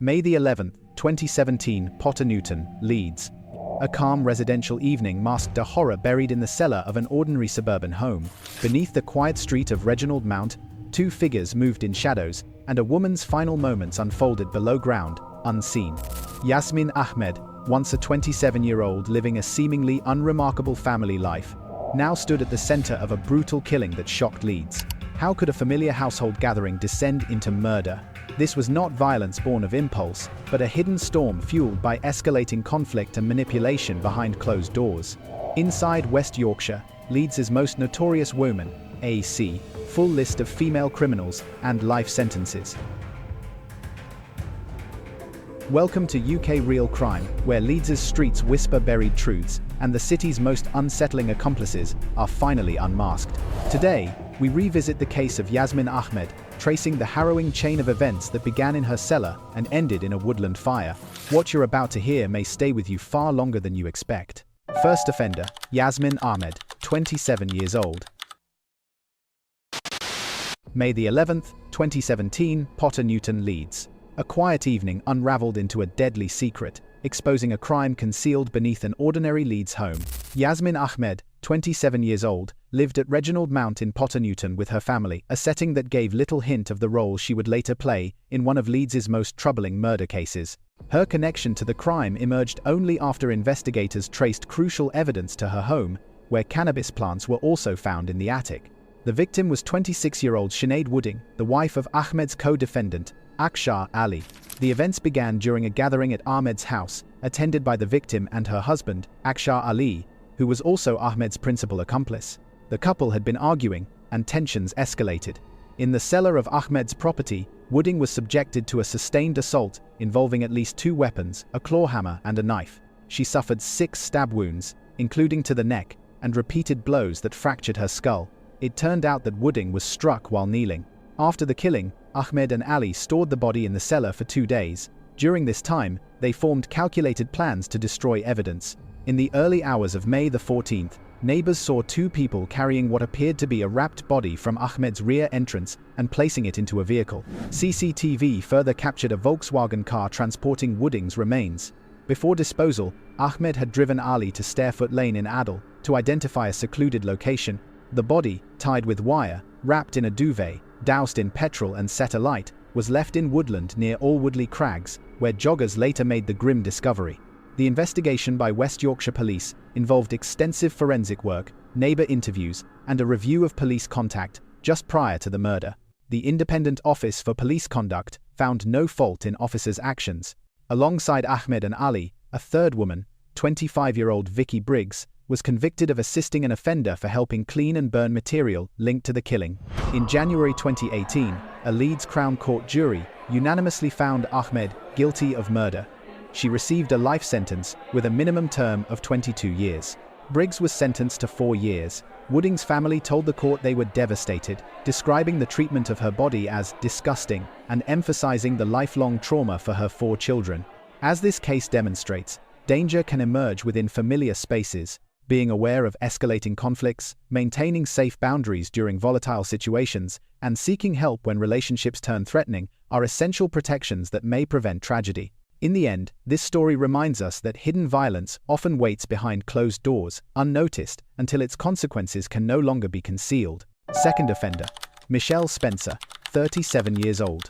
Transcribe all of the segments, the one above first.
May the 11th, 2017, Potter Newton, Leeds. A calm residential evening masked a horror buried in the cellar of an ordinary suburban home. Beneath the quiet street of Reginald Mount, two figures moved in shadows, and a woman's final moments unfolded below ground, unseen. Yasmin Ahmed, once a 27-year-old living a seemingly unremarkable family life, now stood at the center of a brutal killing that shocked Leeds. How could a familiar household gathering descend into murder? This was not violence born of impulse, but a hidden storm fueled by escalating conflict and manipulation behind closed doors. Inside West Yorkshire, Leeds' most notorious woman, AC, full list of female criminals and life sentences. Welcome to UK Real Crime, where Leeds' streets whisper buried truths, and the city's most unsettling accomplices are finally unmasked. Today, we revisit the case of Yasmin Ahmed, tracing the harrowing chain of events that began in her cellar and ended in a woodland fire. What you're about to hear may stay with you far longer than you expect. First offender, Yasmin Ahmed, 27 years old. May the 11th, 2017, Potter Newton, Leeds. A quiet evening unraveled into a deadly secret, exposing a crime concealed beneath an ordinary Leeds home. Yasmin Ahmed, 27 years old, lived at Reginald Mount in Potter Newton with her family, a setting that gave little hint of the role she would later play in one of Leeds' most troubling murder cases. Her connection to the crime emerged only after investigators traced crucial evidence to her home, where cannabis plants were also found in the attic. The victim was 26-year-old Sinead Doherty, the wife of Ahmed's co-defendant, Akshar Ali. The events began during a gathering at Ahmed's house, attended by the victim and her husband, Akshar Ali, who was also Ahmed's principal accomplice. The couple had been arguing, and tensions escalated. In the cellar of Ahmed's property, Wooding was subjected to a sustained assault involving at least two weapons, a claw hammer and a knife. She suffered 6 stab wounds, including to the neck, and repeated blows that fractured her skull. It turned out that Wooding was struck while kneeling. After the killing, Ahmed and Ali stored the body in the cellar for 2 days. During this time, they formed calculated plans to destroy evidence. In the early hours of May the 14th, neighbors saw 2 people carrying what appeared to be a wrapped body from Ahmed's rear entrance and placing it into a vehicle. CCTV further captured a Volkswagen car transporting Wooding's remains. Before disposal, Ahmed had driven Ali to Starefoot Lane in Adel to identify a secluded location. The body, tied with wire, wrapped in a duvet, doused in petrol and set alight, was left in woodland near Alwoodley Crags, where joggers later made the grim discovery. The investigation by West Yorkshire Police involved extensive forensic work, neighbour interviews, and a review of police contact just prior to the murder. The Independent Office for Police Conduct found no fault in officers' actions. Alongside Ahmed and Ali, a third woman, 25-year-old Vicky Briggs, was convicted of assisting an offender for helping clean and burn material linked to the killing. In January 2018, a Leeds Crown Court jury unanimously found Ahmed guilty of murder. She received a life sentence with a minimum term of 22 years. Briggs was sentenced to 4 years. Wooding's family told the court they were devastated, describing the treatment of her body as disgusting and emphasizing the lifelong trauma for her 4 children. As this case demonstrates, danger can emerge within familiar spaces. Being aware of escalating conflicts, maintaining safe boundaries during volatile situations, and seeking help when relationships turn threatening are essential protections that may prevent tragedy. In the end, this story reminds us that hidden violence often waits behind closed doors, unnoticed, until its consequences can no longer be concealed. Second offender, Michelle Spencer, 37 years old.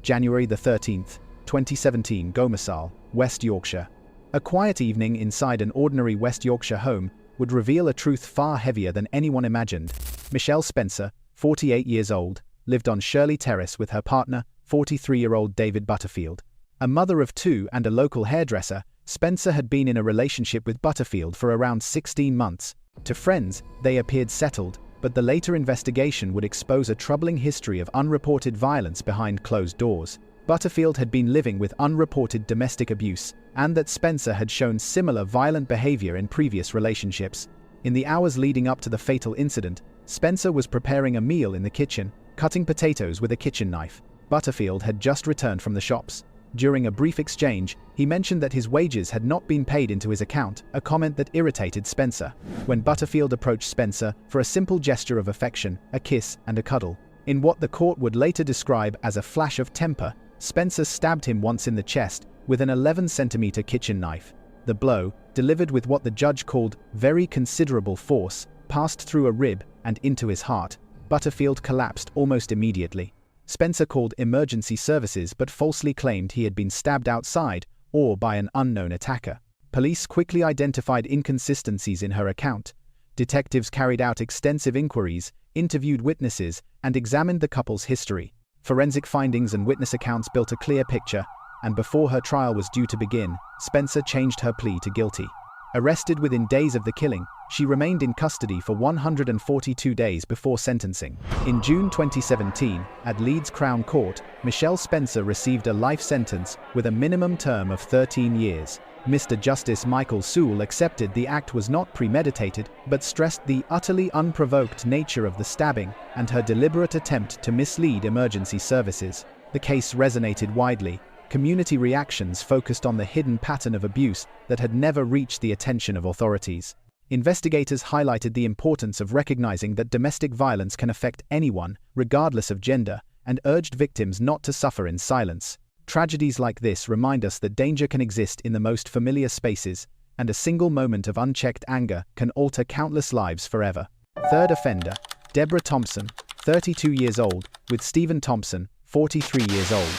January the 13th, 2017, Gomersal, West Yorkshire. A quiet evening inside an ordinary West Yorkshire home would reveal a truth far heavier than anyone imagined. Michelle Spencer, 48 years old, lived on Shirley Terrace with her partner, 43-year-old David Butterfield. A mother of 2 and a local hairdresser, Spencer had been in a relationship with Butterfield for around 16 months. To friends, they appeared settled, but the later investigation would expose a troubling history of unreported violence behind closed doors. Butterfield had been living with unreported domestic abuse, and that Spencer had shown similar violent behavior in previous relationships. In the hours leading up to the fatal incident, Spencer was preparing a meal in the kitchen, cutting potatoes with a kitchen knife. Butterfield had just returned from the shops. During a brief exchange, he mentioned that his wages had not been paid into his account, a comment that irritated Spencer. When Butterfield approached Spencer for a simple gesture of affection, a kiss and a cuddle, In what the court would later describe as a flash of temper, Spencer stabbed him once in the chest with an 11-centimeter kitchen knife. The blow, delivered with what the judge called very considerable force, passed through a rib and into his heart. Butterfield collapsed almost immediately. Spencer called emergency services but falsely claimed he had been stabbed outside or by an unknown attacker. Police quickly identified inconsistencies in her account. Detectives carried out extensive inquiries, interviewed witnesses, and examined the couple's history. Forensic findings and witness accounts built a clear picture, and before her trial was due to begin, Spencer changed her plea to guilty. Arrested within days of the killing, she remained in custody for 142 days before sentencing. In June 2017, at Leeds Crown Court, Michelle Spencer received a life sentence with a minimum term of 13 years. Mr. Justice Michael Sewell accepted the act was not premeditated, but stressed the utterly unprovoked nature of the stabbing and her deliberate attempt to mislead emergency services. The case resonated widely. Community reactions focused on the hidden pattern of abuse that had never reached the attention of authorities. Investigators highlighted the importance of recognizing that domestic violence can affect anyone, regardless of gender, and urged victims not to suffer in silence. Tragedies like this remind us that danger can exist in the most familiar spaces, and a single moment of unchecked anger can alter countless lives forever. Third offender, Deborah Thompson, 32 years old, with Stephen Thompson, 43 years old.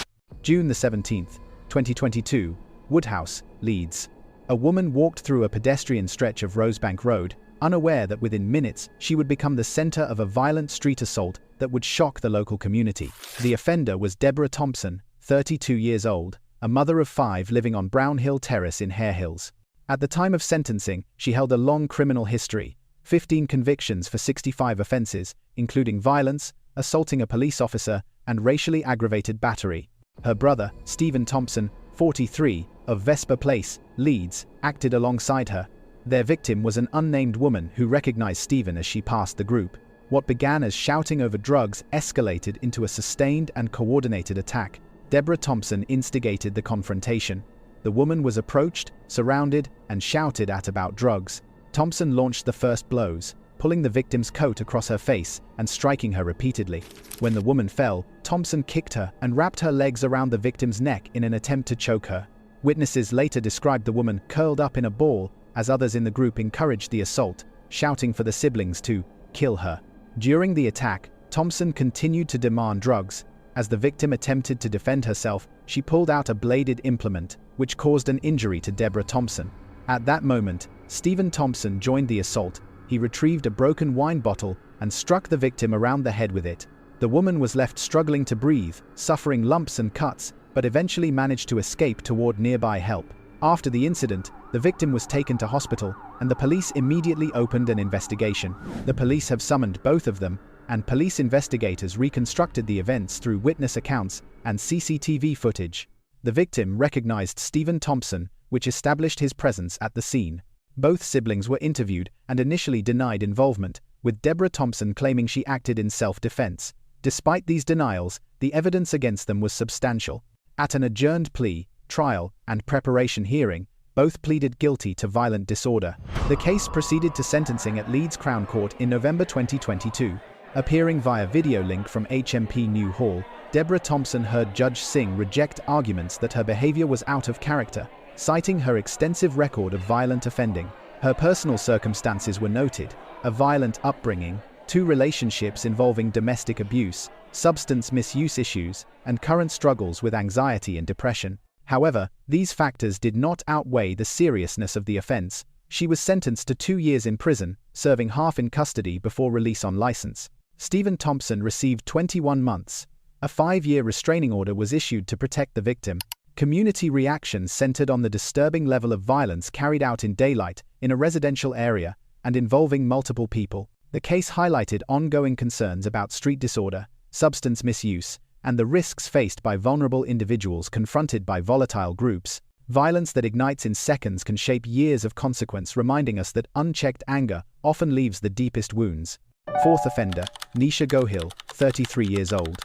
June the 17th, 2022, Woodhouse, Leeds. A woman walked through a pedestrian stretch of Rosebank Road, unaware that within minutes she would become the center of a violent street assault that would shock the local community. The offender was Deborah Thompson, 32 years old, a mother of 5 living on Brown Hill Terrace in Hare Hills. At the time of sentencing, she held a long criminal history, 15 convictions for 65 offenses, including violence, assaulting a police officer, and racially aggravated battery. Her brother, Stephen Thompson, 43, of Vesper Place, Leeds, acted alongside her. Their victim was an unnamed woman who recognized Stephen as she passed the group. What began as shouting over drugs escalated into a sustained and coordinated attack. Deborah Thompson instigated the confrontation. The woman was approached, surrounded, and shouted at about drugs. Thompson launched the first blows, pulling the victim's coat across her face and striking her repeatedly. When the woman fell, Thompson kicked her and wrapped her legs around the victim's neck in an attempt to choke her. Witnesses later described the woman curled up in a ball as others in the group encouraged the assault, shouting for the siblings to kill her. During the attack, Thompson continued to demand drugs. As the victim attempted to defend herself, she pulled out a bladed implement, which caused an injury to Deborah Thompson. At that moment, Stephen Thompson joined the assault. He retrieved a broken wine bottle and struck the victim around the head with it. The woman was left struggling to breathe, suffering lumps and cuts, but eventually managed to escape toward nearby help. After the incident, the victim was taken to hospital, and the police immediately opened an investigation. The police have summoned both of them, and police investigators reconstructed the events through witness accounts and CCTV footage. The victim recognized Stephen Thompson, which established his presence at the scene. Both siblings were interviewed and initially denied involvement, with Deborah Thompson claiming she acted in self-defense. Despite these denials, the evidence against them was substantial. At an adjourned plea, trial, and preparation hearing, both pleaded guilty to violent disorder. The case proceeded to sentencing at Leeds Crown Court in November 2022. Appearing via video link from HMP New Hall, Deborah Thompson heard Judge Singh reject arguments that her behavior was out of character, citing her extensive record of violent offending. Her personal circumstances were noted: a violent upbringing, 2 relationships involving domestic abuse, substance misuse issues, and current struggles with anxiety and depression. However, these factors did not outweigh the seriousness of the offense. She was sentenced to 2 years in prison, serving half in custody before release on license. Stephen Thompson received 21 months. A 5-year restraining order was issued to protect the victim. Community reactions centered on the disturbing level of violence carried out in daylight, in a residential area, and involving multiple people. The case highlighted ongoing concerns about street disorder, substance misuse, and the risks faced by vulnerable individuals confronted by volatile groups. Violence that ignites in seconds can shape years of consequence, reminding us that unchecked anger often leaves the deepest wounds. Fourth offender, Neesha Gohil, 33 years old.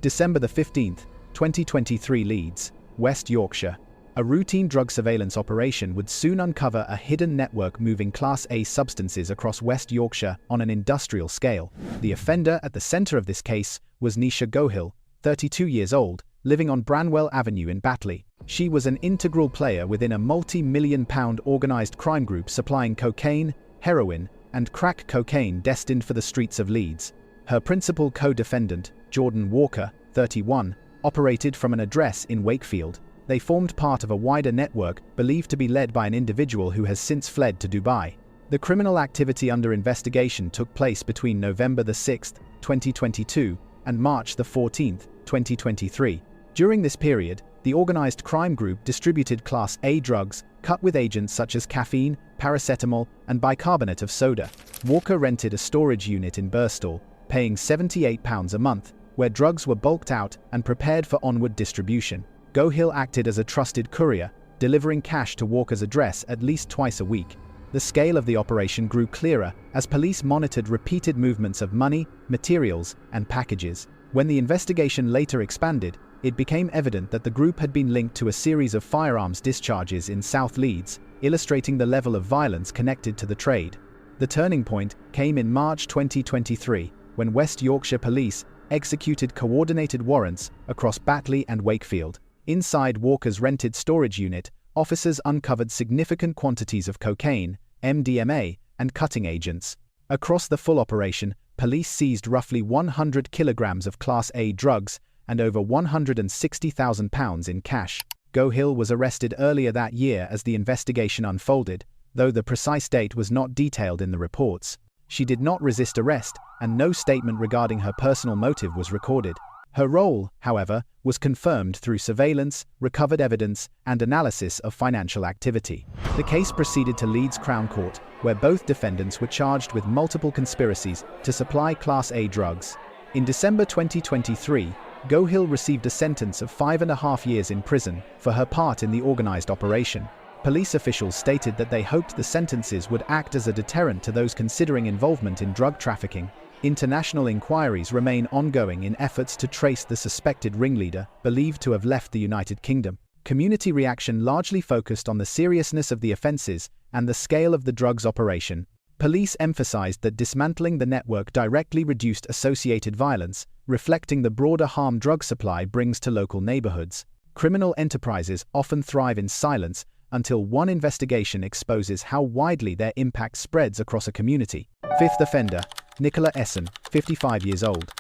December the 15th, 2023, Leeds, West Yorkshire. A routine drug surveillance operation would soon uncover a hidden network moving Class A substances across West Yorkshire on an industrial scale. The offender at the centre of this case was Neesha Gohil, 32 years old, living on Branwell Avenue in Batley. She was an integral player within a multi-million-pound organised crime group supplying cocaine, heroin, and crack cocaine destined for the streets of Leeds. Her principal co-defendant, Jordan Walker, 31, operated from an address in Wakefield. They formed part of a wider network believed to be led by an individual who has since fled to Dubai. The criminal activity under investigation took place between November 6, 2022 and March 14, 2023. During this period, the organised crime group distributed Class A drugs cut with agents such as caffeine, paracetamol, and bicarbonate of soda. Walker rented a storage unit in Birstall, paying £78 a month, where drugs were bulked out and prepared for onward distribution. Gohil acted as a trusted courier, delivering cash to Walker's address at least twice a week. The scale of the operation grew clearer as police monitored repeated movements of money, materials, and packages. When the investigation later expanded, it became evident that the group had been linked to a series of firearms discharges in South Leeds, illustrating the level of violence connected to the trade. The turning point came in March 2023, when West Yorkshire Police executed coordinated warrants across Batley and Wakefield. Inside Walker's rented storage unit, officers uncovered significant quantities of cocaine, MDMA, and cutting agents. Across the full operation, police seized roughly 100 kilograms of Class A drugs and over £160,000 in cash. Gohil was arrested earlier that year as the investigation unfolded, though the precise date was not detailed in the reports. She did not resist arrest, and no statement regarding her personal motive was recorded. Her role, however, was confirmed through surveillance, recovered evidence, and analysis of financial activity. The case proceeded to Leeds Crown Court, where both defendants were charged with multiple conspiracies to supply Class A drugs. In December 2023, Gohil received a sentence of 5.5 years in prison for her part in the organised operation. Police officials stated that they hoped the sentences would act as a deterrent to those considering involvement in drug trafficking. International inquiries remain ongoing in efforts to trace the suspected ringleader, believed to have left the United Kingdom. Community reaction largely focused on the seriousness of the offences and the scale of the drugs operation. Police emphasised that dismantling the network directly reduced associated violence, reflecting the broader harm drug supply brings to local neighbourhoods. Criminal enterprises often thrive in silence until one investigation exposes how widely their impact spreads across a community. Fifth offender, Nicola Esson, 55 years old.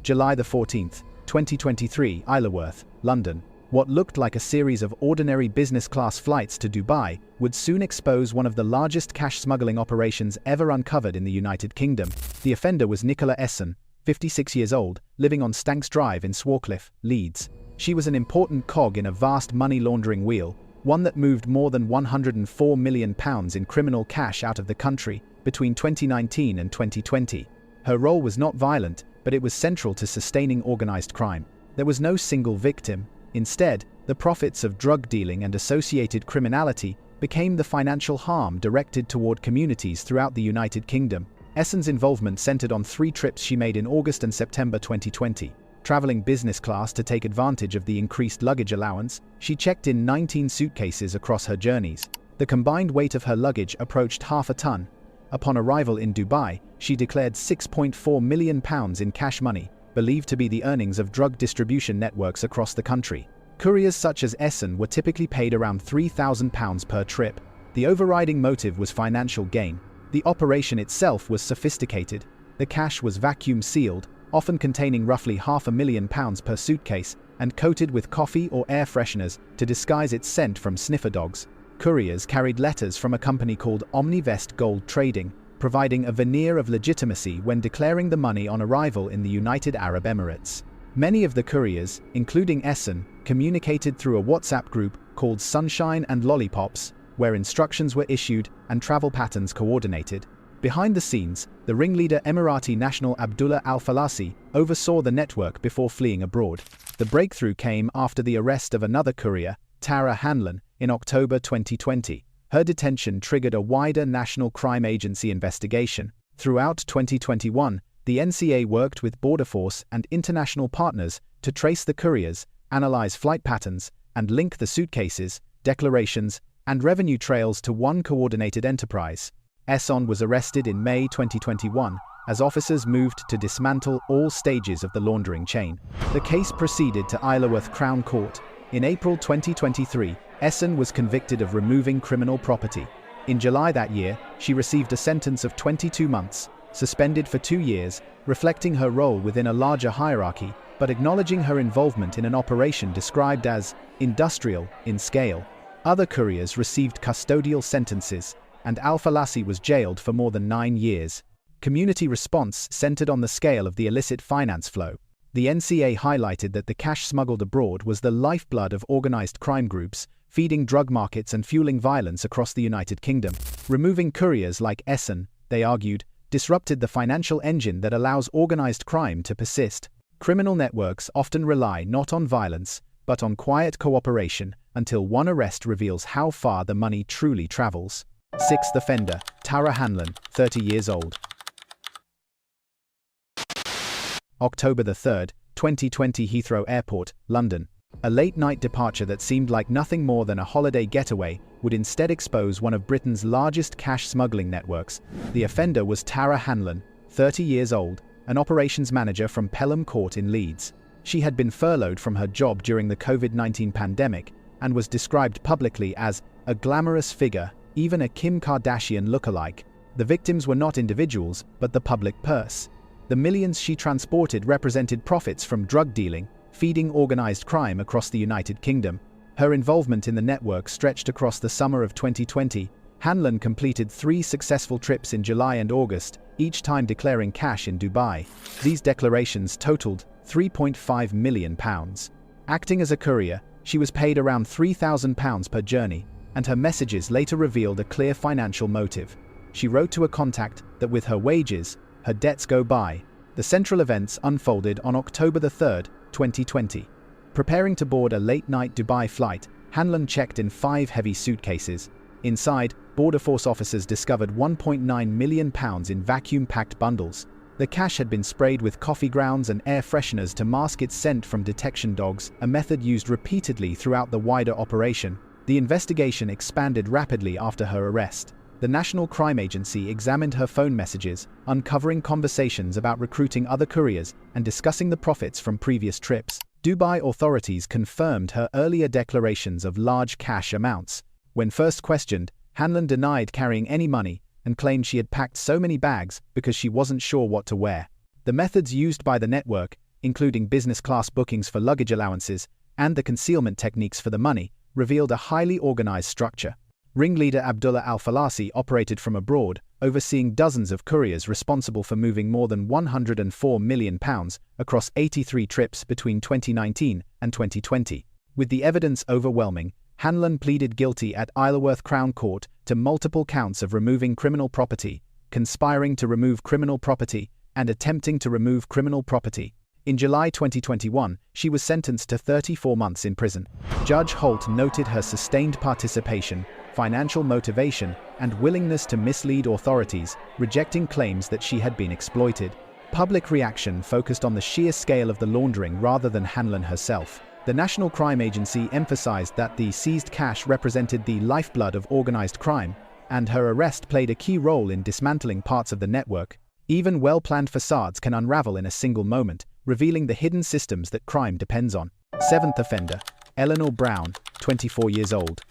July 14, 2023, Isleworth, London. What looked like a series of ordinary business-class flights to Dubai would soon expose one of the largest cash smuggling operations ever uncovered in the United Kingdom. The offender was Nicola Esson, 56 years old, living on Stanks Drive in Swarcliffe, Leeds. She was an important cog in a vast money laundering wheel, one that moved more than £104 million in criminal cash out of the country between 2019 and 2020. Her role was not violent, but it was central to sustaining organised crime. There was no single victim. Instead, the profits of drug dealing and associated criminality became the financial harm directed toward communities throughout the United Kingdom. Esson's involvement centred on 3 trips she made in August and September 2020. Travelling business class to take advantage of the increased luggage allowance, she checked in 19 suitcases across her journeys. The combined weight of her luggage approached half a ton. Upon arrival in Dubai, she declared £6.4 million in cash money, believed to be the earnings of drug distribution networks across the country. Couriers such as Esson were typically paid around £3,000 per trip. The overriding motive was financial gain. The operation itself was sophisticated. The cash was vacuum-sealed, often containing roughly £500,000 per suitcase, and coated with coffee or air fresheners to disguise its scent from sniffer dogs. Couriers carried letters from a company called Omnivest Gold Trading, providing a veneer of legitimacy when declaring the money on arrival in the United Arab Emirates. Many of the couriers, including Esson, communicated through a WhatsApp group called Sunshine and Lollipops, where instructions were issued and travel patterns coordinated. Behind the scenes, the ringleader Emirati national Abdullah Al-Falasi oversaw the network before fleeing abroad. The breakthrough came after the arrest of another courier, Tara Hanlon, in October 2020. Her detention triggered a wider National Crime Agency investigation. Throughout 2021, the NCA worked with Border Force and international partners to trace the couriers, analyze flight patterns, and link the suitcases, declarations, and revenue trails to one coordinated enterprise. Esson was arrested in May 2021 as officers moved to dismantle all stages of the laundering chain. The case proceeded to Isleworth Crown Court. In April 2023, Esson was convicted of removing criminal property. In July that year, she received a sentence of 22 months, suspended for 2 years, reflecting her role within a larger hierarchy, but acknowledging her involvement in an operation described as industrial in scale. Other couriers received custodial sentences, and Al-Falasi was jailed for more than 9 years. Community response centered on the scale of the illicit finance flow. The NCA highlighted that the cash smuggled abroad was the lifeblood of organized crime groups, feeding drug markets and fueling violence across the United Kingdom. Removing couriers like Esson, they argued, disrupted the financial engine that allows organized crime to persist. Criminal networks often rely not on violence, but on quiet cooperation until one arrest reveals how far the money truly travels. Sixth offender, Tara Hanlon, 30 years old. October 3, 2020, Heathrow Airport, London. A late-night departure that seemed like nothing more than a holiday getaway would instead expose one of Britain's largest cash smuggling networks. The offender was Tara Hanlon, 30 years old, an operations manager from Pelham Court in Leeds. She had been furloughed from her job during the COVID-19 pandemic and was described publicly as a glamorous figure, even a Kim Kardashian lookalike. The victims were not individuals, but the public purse. The millions she transported represented profits from drug dealing, feeding organized crime across the United Kingdom. Her involvement in the network stretched across the summer of 2020. Hanlon completed 3 successful trips in July and August, each time declaring cash in Dubai. These declarations totaled £3.5 million. Acting as a courier, she was paid around £3,000 per journey, and her messages later revealed a clear financial motive. She wrote to a contact that with her wages, her debts go by. The central events unfolded on October 3, 2020. Preparing to board a late-night Dubai flight, Hanlon checked in 5 heavy suitcases. Inside, Border Force officers discovered £1.9 million in vacuum-packed bundles. The cash had been sprayed with coffee grounds and air fresheners to mask its scent from detection dogs, a method used repeatedly throughout the wider operation. The investigation expanded rapidly after her arrest. The National Crime Agency examined her phone messages, uncovering conversations about recruiting other couriers and discussing the profits from previous trips. Dubai authorities confirmed her earlier declarations of large cash amounts. When first questioned, Hanlon denied carrying any money and claimed she had packed so many bags because she wasn't sure what to wear. The methods used by the network, including business-class bookings for luggage allowances and the concealment techniques for the money, revealed a highly organized structure. Ringleader Abdullah Al-Falasi operated from abroad, overseeing dozens of couriers responsible for moving more than £104 million across 83 trips between 2019 and 2020. With the evidence overwhelming, Hanlon pleaded guilty at Isleworth Crown Court to multiple counts of removing criminal property, conspiring to remove criminal property, and attempting to remove criminal property. In July 2021, she was sentenced to 34 months in prison. Judge Holt noted her sustained participation, financial motivation, and willingness to mislead authorities, rejecting claims that she had been exploited. Public reaction focused on the sheer scale of the laundering rather than Hanlon herself. The National Crime Agency emphasized that the seized cash represented the lifeblood of organized crime, and her arrest played a key role in dismantling parts of the network. Even well-planned facades can unravel in a single moment, revealing the hidden systems that crime depends on. Seventh offender, Eleanor Brown, 24 years old.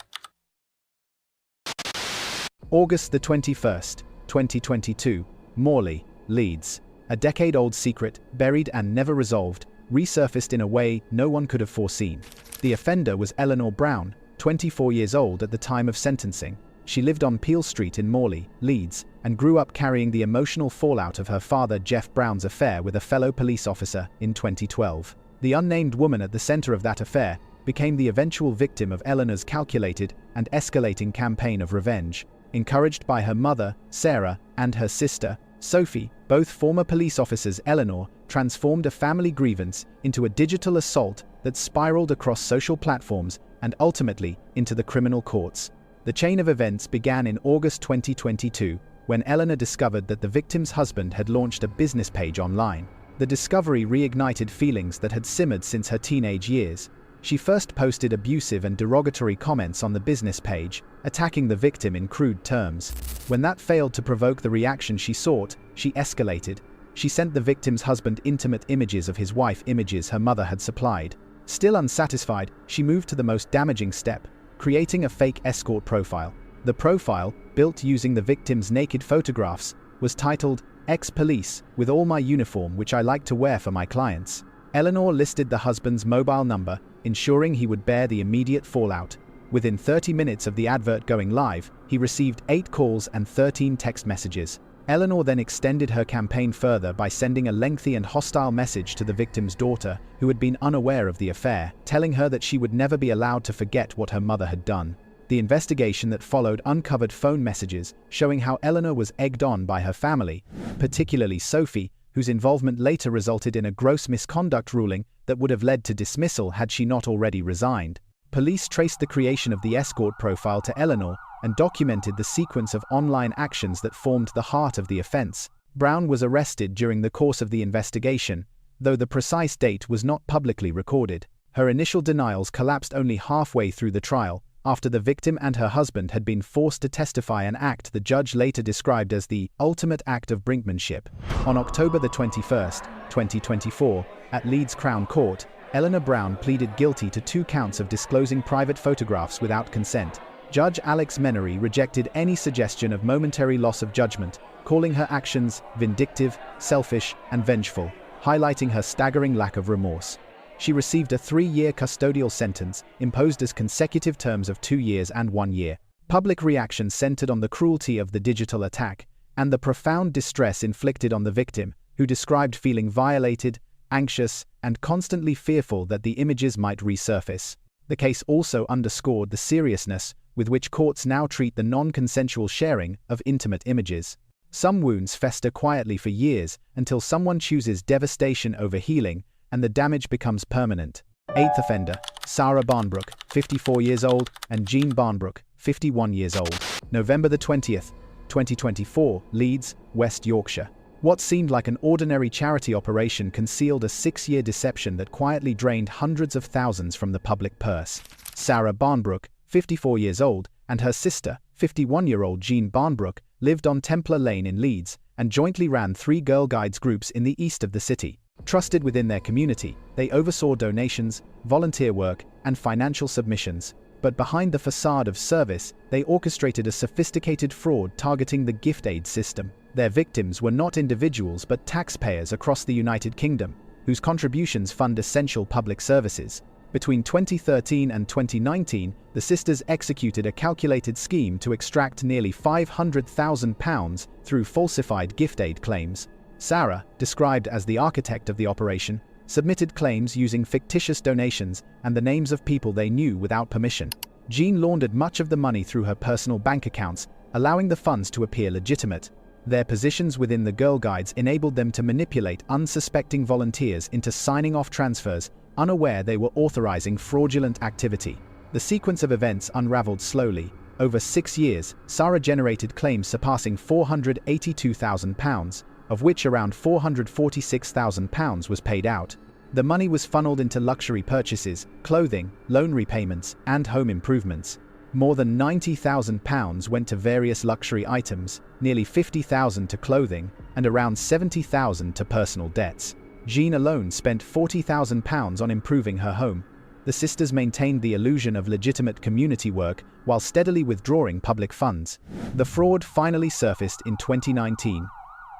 August 21st, 2022, Morley, Leeds. A decade-old secret, buried and never resolved, resurfaced in a way no one could have foreseen. The offender was Eleanor Brown, 24 years old at the time of sentencing. She lived on Peel Street in Morley, Leeds, and grew up carrying the emotional fallout of her father Jeff Brown's affair with a fellow police officer in 2012. The unnamed woman at the center of that affair became the eventual victim of Eleanor's calculated and escalating campaign of revenge. Encouraged by her mother, Sara, and her sister, Sophie, both former police officers, Eleanor transformed a family grievance into a digital assault that spiraled across social platforms and ultimately into the criminal courts. The chain of events began in August 2022, when Eleanor discovered that the victim's husband had launched a business page online. The discovery reignited feelings that had simmered since her teenage years. She first posted abusive and derogatory comments on the business page, attacking the victim in crude terms. When that failed to provoke the reaction she sought, she escalated. She sent the victim's husband intimate images of his wife, images her mother had supplied. Still unsatisfied, she moved to the most damaging step, creating a fake escort profile. The profile, built using the victim's naked photographs, was titled, "Ex-Police, with all my uniform which I like to wear for my clients." Eleanor listed the husband's mobile number, ensuring he would bear the immediate fallout. Within 30 minutes of the advert going live, he received 8 calls and 13 text messages. Eleanor then extended her campaign further by sending a lengthy and hostile message to the victim's daughter, who had been unaware of the affair, telling her that she would never be allowed to forget what her mother had done. The investigation that followed uncovered phone messages showing how Eleanor was egged on by her family, particularly Sophie, whose involvement later resulted in a gross misconduct ruling that would have led to dismissal had she not already resigned. Police traced the creation of the escort profile to Eleanor and documented the sequence of online actions that formed the heart of the offense. Brown was arrested during the course of the investigation, though the precise date was not publicly recorded. Her initial denials collapsed only halfway through the trial, after the victim and her husband had been forced to testify, an act the judge later described as the ultimate act of brinkmanship. On October 21, 2024, at Leeds Crown Court, Eleanor Brown pleaded guilty to 2 counts of disclosing private photographs without consent. Judge Alex Menery rejected any suggestion of momentary loss of judgment, calling her actions vindictive, selfish, and vengeful, highlighting her staggering lack of remorse. She received a 3-year custodial sentence, imposed as consecutive terms of 2 years and 1 year. Public reaction centered on the cruelty of the digital attack and the profound distress inflicted on the victim, who described feeling violated, anxious, and constantly fearful that the images might resurface. The case also underscored the seriousness with which courts now treat the non-consensual sharing of intimate images. Some wounds fester quietly for years until someone chooses devastation over healing, and the damage becomes permanent. 8th offender, Sara Barnbrook, 54 years old, and Jean Barnbrook, 51 years old. November 20th, 2024, Leeds, West Yorkshire. What seemed like an ordinary charity operation concealed a 6-year deception that quietly drained hundreds of thousands from the public purse. Sara Barnbrook, 54 years old, and her sister, 51-year-old Jean Barnbrook, lived on Templar Lane in Leeds and jointly ran 3 Girl Guides groups in the east of the city. Trusted within their community, they oversaw donations, volunteer work, and financial submissions. But behind the facade of service, they orchestrated a sophisticated fraud targeting the gift aid system. Their victims were not individuals but taxpayers across the United Kingdom, whose contributions fund essential public services. Between 2013 and 2019, the sisters executed a calculated scheme to extract nearly £500,000 through falsified gift aid claims. Sara, described as the architect of the operation, submitted claims using fictitious donations and the names of people they knew without permission. Jean laundered much of the money through her personal bank accounts, allowing the funds to appear legitimate. Their positions within the Girl Guides enabled them to manipulate unsuspecting volunteers into signing off transfers, unaware they were authorizing fraudulent activity. The sequence of events unraveled slowly. Over 6 years, Sara generated claims surpassing £482,000, of which around £446,000 was paid out. The money was funneled into luxury purchases, clothing, loan repayments, and home improvements. More than £90,000 went to various luxury items, nearly £50,000 to clothing, and around £70,000 to personal debts. Jean alone spent £40,000 on improving her home. The sisters maintained the illusion of legitimate community work while steadily withdrawing public funds. The fraud finally surfaced in 2019.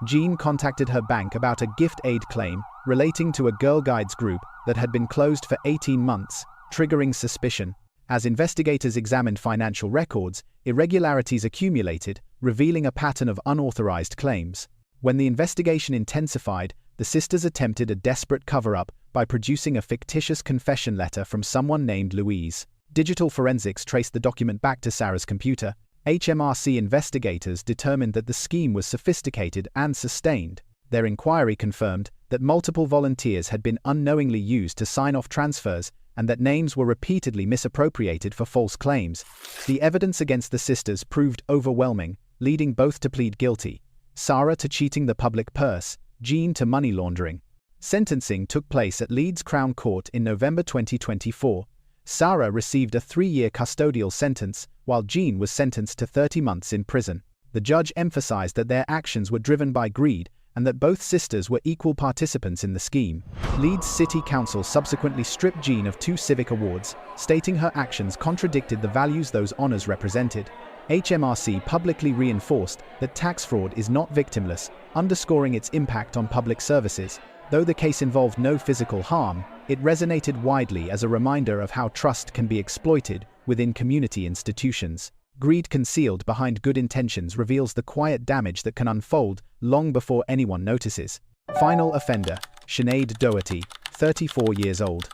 Jean contacted her bank about a gift aid claim relating to a Girl Guides group that had been closed for 18 months, triggering suspicion. As investigators examined financial records, irregularities accumulated, revealing a pattern of unauthorized claims. When the investigation intensified, the sisters attempted a desperate cover-up by producing a fictitious confession letter from someone named Louise. Digital forensics traced the document back to Sara's computer. HMRC investigators determined that the scheme was sophisticated and sustained. Their inquiry confirmed that multiple volunteers had been unknowingly used to sign off transfers and that names were repeatedly misappropriated for false claims. The evidence against the sisters proved overwhelming, leading both to plead guilty. Sara to cheating the public purse, Jean to money laundering. Sentencing took place at Leeds Crown Court in November 2024. Sara received a 3-year custodial sentence, while Jean was sentenced to 30 months in prison. The judge emphasized that their actions were driven by greed and that both sisters were equal participants in the scheme. Leeds City Council subsequently stripped Jean of 2 civic awards, stating her actions contradicted the values those honours represented. HMRC publicly reinforced that tax fraud is not victimless, underscoring its impact on public services. Though the case involved no physical harm, it resonated widely as a reminder of how trust can be exploited within community institutions. Greed concealed behind good intentions reveals the quiet damage that can unfold long before anyone notices. Final offender, Sinead Doherty, 34 years old.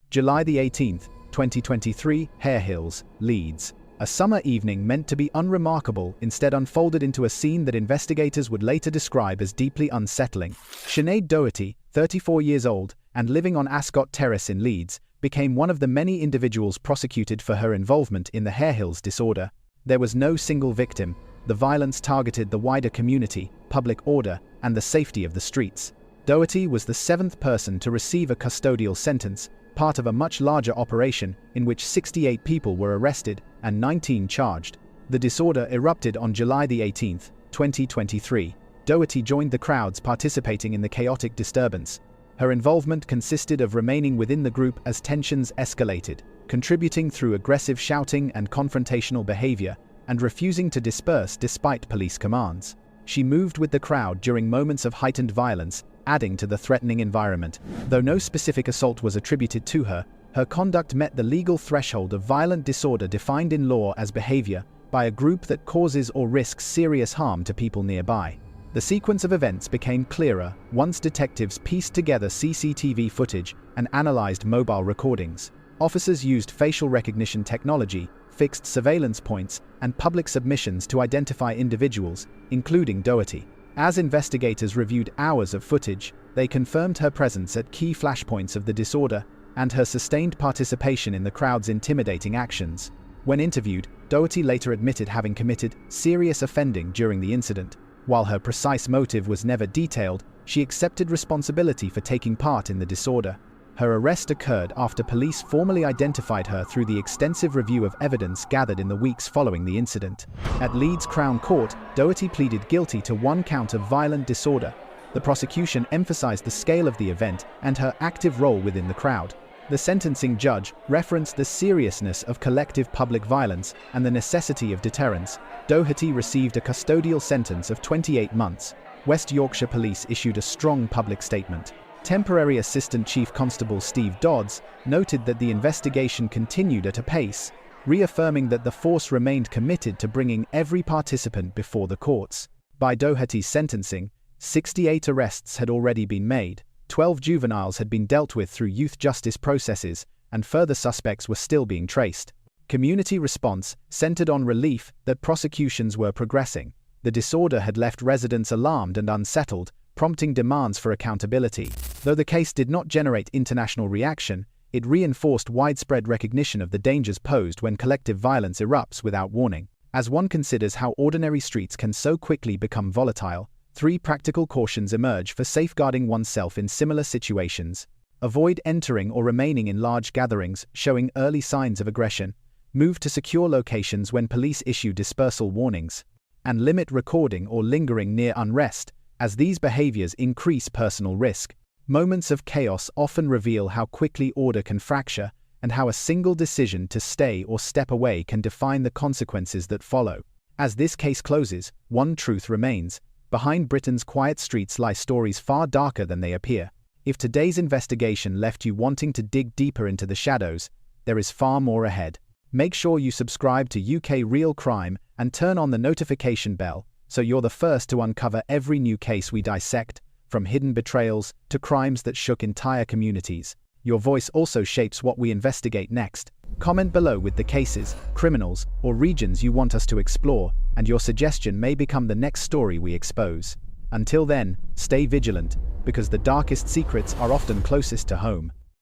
July the 18th, 2023, Hare Hills, Leeds. A summer evening meant to be unremarkable instead unfolded into a scene that investigators would later describe as deeply unsettling. Sinead Doherty, 34 years old, and living on Ascot Terrace in Leeds, became one of the many individuals prosecuted for her involvement in the Hare Hills disorder. There was no single victim. The violence targeted the wider community, public order, and the safety of the streets. Doherty was the 7th person to receive a custodial sentence, part of a much larger operation in which 68 people were arrested and 19 charged. The disorder erupted on July the 18th, 2023. Doherty joined the crowds participating in the chaotic disturbance. Her involvement consisted of remaining within the group as tensions escalated, contributing through aggressive shouting and confrontational behavior, and refusing to disperse despite police commands. She moved with the crowd during moments of heightened violence, adding to the threatening environment. Though no specific assault was attributed to her, her conduct met the legal threshold of violent disorder defined in law as behavior by a group that causes or risks serious harm to people nearby. The sequence of events became clearer once detectives pieced together CCTV footage and analyzed mobile recordings. Officers used facial recognition technology, fixed surveillance points, and public submissions to identify individuals, including Doherty. As investigators reviewed hours of footage, they confirmed her presence at key flashpoints of the disorder and her sustained participation in the crowd's intimidating actions. When interviewed, Doherty later admitted having committed serious offending during the incident. While her precise motive was never detailed, she accepted responsibility for taking part in the disorder. Her arrest occurred after police formally identified her through the extensive review of evidence gathered in the weeks following the incident. At Leeds Crown Court, Doherty pleaded guilty to 1 count of violent disorder. The prosecution emphasized the scale of the event and her active role within the crowd. The sentencing judge referenced the seriousness of collective public violence and the necessity of deterrence. Doherty received a custodial sentence of 28 months. West Yorkshire Police issued a strong public statement. Temporary Assistant Chief Constable Steve Dodds noted that the investigation continued at a pace, reaffirming that the force remained committed to bringing every participant before the courts. By Doherty's sentencing, 68 arrests had already been made, 12 juveniles had been dealt with through youth justice processes, and further suspects were still being traced. Community response centered on relief that prosecutions were progressing. The disorder had left residents alarmed and unsettled, prompting demands for accountability. Though the case did not generate international reaction, it reinforced widespread recognition of the dangers posed when collective violence erupts without warning. As one considers how ordinary streets can so quickly become volatile, 3 practical cautions emerge for safeguarding oneself in similar situations. Avoid entering or remaining in large gatherings showing early signs of aggression. Move to secure locations when police issue dispersal warnings. And limit recording or lingering near unrest, as these behaviors increase personal risk. Moments of chaos often reveal how quickly order can fracture, and how a single decision to stay or step away can define the consequences that follow. As this case closes, one truth remains: behind Britain's quiet streets lie stories far darker than they appear. If today's investigation left you wanting to dig deeper into the shadows, there is far more ahead. Make sure you subscribe to UK Real Crime and turn on the notification bell so you're the first to uncover every new case we dissect, from hidden betrayals to crimes that shook entire communities. Your voice also shapes what we investigate next. Comment below with the cases, criminals, or regions you want us to explore, and your suggestion may become the next story we expose. Until then, stay vigilant, because the darkest secrets are often closest to home.